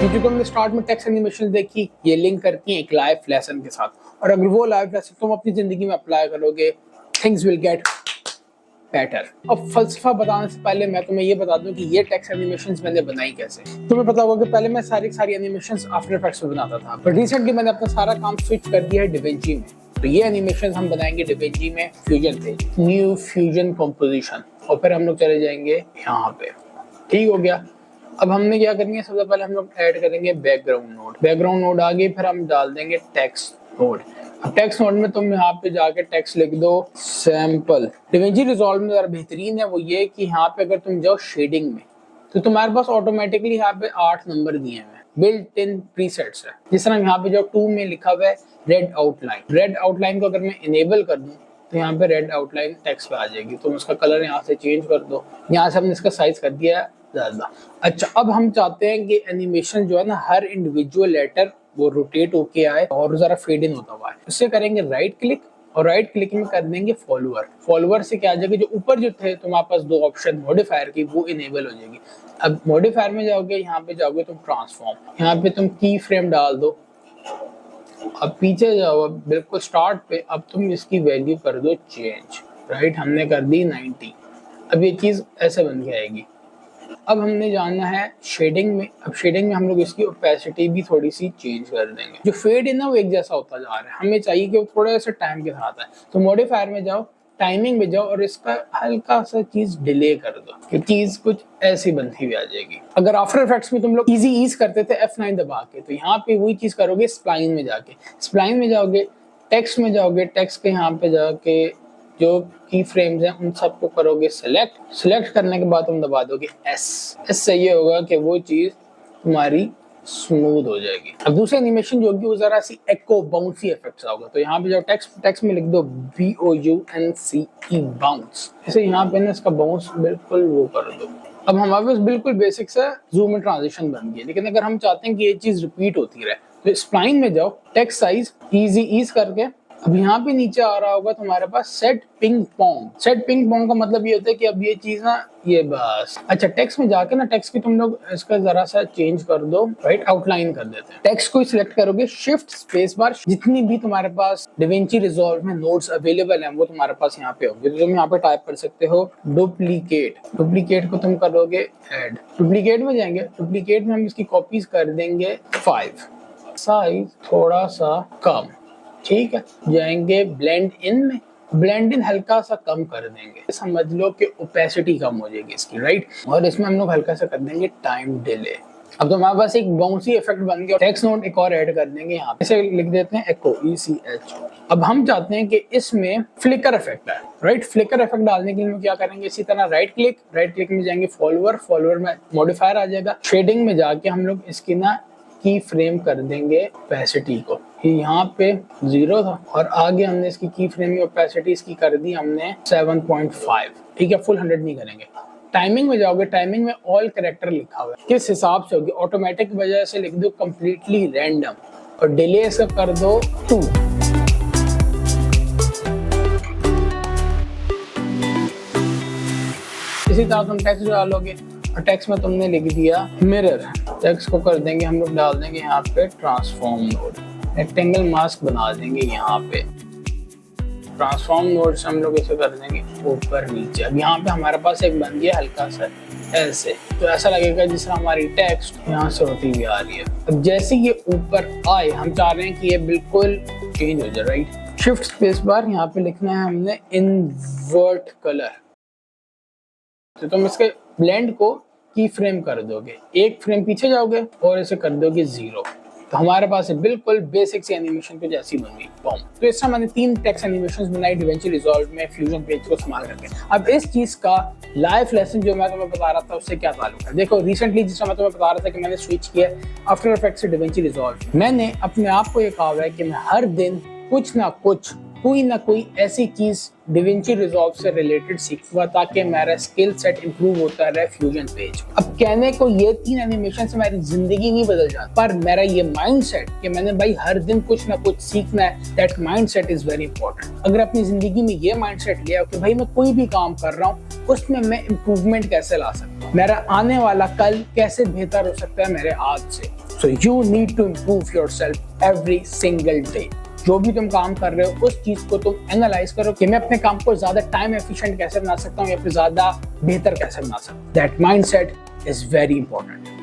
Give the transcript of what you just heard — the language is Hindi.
क्योंकि हमने स्टार्ट में टेक्स्ट एनिमेशन देखी, ये लिंक करती हैं एक लाइव लेसन के साथ, और अगर वो लाइव लेसन तुम अपनी जिंदगी में अप्लाई करोगे, थिंग्स विल गेट बेटर। अब फलसफा बताने से पहले मैं तुम्हें ये बता दूं कि ये टेक्स्ट एनिमेशंस मैंने बनाई कैसे। तुम्हें पता होगा कि पहले मैं सारी एनिमेशंस आफ्टर इफेक्ट्स में बनाता था, पर रिसेंटली मैंने अपना सारा काम स्विच कर दिया है डिविंची में। तो ये एनिमेशन हम बनाएंगे डिविंची में, फ्यूजन पे, न्यू फ्यूजन कंपोजिशन, और फिर हम लोग चले जाएंगे यहाँ पे। ठीक हो गया। अब हमने क्या करनी है, सबसे पहले हम लोग ऐड करेंगे बैकग्राउंड नोड। बैकग्राउंड नोड आ गई, फिर हम डाल देंगे टेक्स्ट नोड। अब टेक्स्ट नोड में तुम यहाँ पे जाके टेक्स्ट लिख दो सैंपल। डिविंची रिजॉल्व में जरा बेहतरीन है वो ये कि यहाँ पे अगर तुम जाओ शेडिंग में तो तुम्हारे पास ऑटोमेटिकली यहाँ पे 8 नंबर दिए हैं, बिल्ट इन प्रीसेट्स है। जिस तरह यहाँ पे जो 2 में लिखा हुआ है रेड आउटलाइन, रेड आउटलाइन को अगर मैं इनेबल कर दूं तो यहाँ पे रेड आउटलाइन टेक्स्ट पे आ जाएगी। तुम उसका कलर यहाँ से चेंज कर दो, यहाँ से हमने इसका साइज कर दिया है ज्यादा। अच्छा, अब हम चाहते हैं कि एनिमेशन जो है ना हर इंडिविजुअल लेटर वो रोटेट होके आए और जरा फेड इन होता हुआ है। इससे करेंगे राइट क्लिक, और राइट क्लिक में कर देंगे फॉलोअर। फॉलोअर से क्या आ जाएगा, जो ऊपर जो थे तुम्हारे पास 2 ऑप्शन मॉडिफायर की, वो इनेबल हो जाएगी। अब मॉडिफायर में जाओगे, यहाँ पे जाओगे तुम ट्रांसफॉर्म, यहाँ पे तुम की फ्रेम डाल दो। अब पीछे जाओ, बिल्कुल स्टार्ट पे, अब तुम इसकी वैल्यू कर दो चेंज। राइट, हमने कर दी 90। अब ये चीज ऐसे बन के आएगी। अब हमने जानना है शेडिंग में। अब शेडिंग में हम लोग इसकी ओपेसिटी भी थोड़ी सी चेंज कर देंगे। जो फेड है ना वो एक जैसा होता जा रहा है, हमें चाहिए कि वो थोड़ा सा टाइम के साथ है। तो मॉडिफायर में जाओ, टाइमिंग में जाओ, और इसका हल्का सा चीज डिले कर दो कि चीज कुछ ऐसी बनती हुई आ जाएगी। अगर आफ्टर इफेक्ट्स में तुम लोग इजी ईज करते थे F9 दबा के, तो यहाँ पे वही चीज करोगे स्प्लाइन में जाके। स्प्लाइन में जाओगे, टेक्स्ट में जाओगे, टेक्स्ट के यहाँ पे जाके जो की फ्रेम्स हैं उन सबको करोगे सिलेक्ट। सिलेक्ट करने के बाद तुम दबा दोगे S से ये होगा कि वो चीज तुम्हारी स्मूथ हो जाएगी। अब दूसरी एनिमेशन जो होगी वो जरा सी एको बाउंसी इफेक्ट्स होगा। तो यहाँ पे जाओ, टेक्स्ट में लिख दो BOUNCE बाउंस। जैसे यहाँ पे ना इसका बाउंस बिल्कुल वो कर दो। अब हमारे पास बिल्कुल बेसिक सा जूम इन ट्रांजिशन बन गया। लेकिन अगर हम चाहते हैं कि ये चीज रिपीट होती रहे तो स्प्लाइन में जाओ, टेक्स्ट साइज इजी ईज करके, अब यहाँ पे नीचे आ रहा होगा तुम्हारे पास set ping pong. Set ping pong का मतलब ये होता है कि अब ये चीज ना ये बस। अच्छा, टेक्स्ट में जाके ना टेक्स्ट की तुम लोग इसका जरा सा चेंज कर दो, राइट आउटलाइन कर देते हैं। टेक्स्ट को सिलेक्ट करोगे, शिफ्ट स्पेस बार, जितनी भी तुम्हारे पास डिविंची रिजॉल्व में नोड्स अवेलेबल हैं वो तुम्हारे पास यहाँ पे होंगे। तो तुम यहाँ पे टाइप कर सकते हो डुप्लीकेट। डुप्लीकेट को तुम करोगे ऐड। डुप्लीकेट में जाएंगे, डुप्लीकेट में हम इसकी कॉपीज कर देंगे 5, साइज थोड़ा सा कम। ठीक है, जाएंगे ब्लेंड इन में, ब्लेंड इन हल्का सा कम कर देंगे, समझ लो कि ओपेसिटी कम हो जाएगी इसकी, राइट। और इसमें हम लोग हल्का सा कर देंगे टाइम डिले। अब तो हमारे पास एक बाउंसी इफेक्ट बन गया। टेक्स्ट नोट एक और ऐड कर देंगे यहाँ पे, इसे लिख देते हैं एको ECH। अब हम चाहते हैं कि इसमें फ्लिकर इफेक्ट है, राइट। फ्लिकर इफेक्ट डालने के लिए क्या करेंगे, इसी तरह राइट क्लिक में जाएंगे फॉलोअर, फॉलोअर में मॉडिफायर आ जाएगा। शेडिंग में जाके हम लोग इसकी ना की फ्रेम कर देंगे ओपेसिटी को, यहाँ पे 0 था और आगे हमने इसकी की फ्रेम की ओपेसिटी इसकी कर दी हमने 7.5। ठीक है, फुल 100 नहीं करेंगे। टाइमिंग में जाओगे, टाइमिंग में ऑल कैरेक्टर लिखा हुआ है, किस हिसाब से होगी, ऑटोमेटिक वजह से लिख दो कंप्लीटली रैंडम, और डिले इसका कर दो 2। इसी तरह तुम टेक्स्ट डालोगे, और टेक्स्ट में तुमने लिख दिया मिरर। टेक्स्ट को कर देंगे हम लोग, डाल देंगे यहाँ पे ट्रांसफॉर्म नोड, रेक्टेंगल मास्क बना देंगे यहाँ पे। ट्रांसफॉर्म नोड से हम लोग इसे कर देंगे ऊपर नीचे। अब यहाँ पे हमारे पास एक बन गया हल्का सा ऐसे, तो ऐसा लगेगा जिस तरह हमारी टेक्स्ट यहाँ से होती हुई आ रही है। अब जैसे ये ऊपर आए, हम चाह रहे हैं कि ये बिल्कुल चेंज हो जाए, राइट। शिफ्ट स्पेस बार, यहाँ पे लिखना है हमने इन्वर्ट कलर। तो तुम इसके ब्लेंड को की फ्रेम कर दोगे, एक फ्रेम पीछे जाओगे और इसे कर दोगे 0। तो हमारे पास बिल्कुल बेसिक सी एनिमेशन पे जैसी बन गई, बॉम। तो इस तरह मैंने 3 टेक्स्ट एनिमेशंस बनाई डिविंची रिजॉल्व में फ्यूजन पेज को संभाल करके। अब इस चीज का लाइव लेसन जो मैं तुम्हें बता रहा था उससे क्या ताल्लुक है, देखो रिसेंटली जिस तरह मैं तुम्हें बता रहा था कि मैंने स्विच किया आफ्टर इफेक्ट्स से डिविंची रिजॉल्व, मैंने अपने आप को ये कहा है कि मैं हर दिन कुछ ना कुछ, कोई ना कोई ऐसी चीज डिविंची रिजॉल्व से रिलेटेड सीखूंगा ताकि मेरा स्किल सेट इंप्रूव होता रहे फ्यूजन पेज। अब कहने को ये 3 एनिमेशन से मेरी जिंदगी नहीं बदल जाती, पर मेरा ये माइंडसेट कि मैंने भाई हर दिन कुछ ना कुछ सीखना है, that mindset is very important. अगर अपनी जिंदगी में ये माइंडसेट लिया कि भाई मैं कोई भी काम कर रहा हूँ उसमें मैं इंप्रूवमेंट कैसे ला सकता हूँ, मेरा आने वाला कल कैसे बेहतर हो सकता है मेरे आज से, so you need to improve yourself every single day. जो भी तुम काम कर रहे हो उस चीज को तुम एनालाइज करो कि मैं अपने काम को ज्यादा टाइम एफिशिएंट कैसे बना सकता हूँ या फिर ज्यादा बेहतर कैसे बना सकता हूँ। That mindset is very important.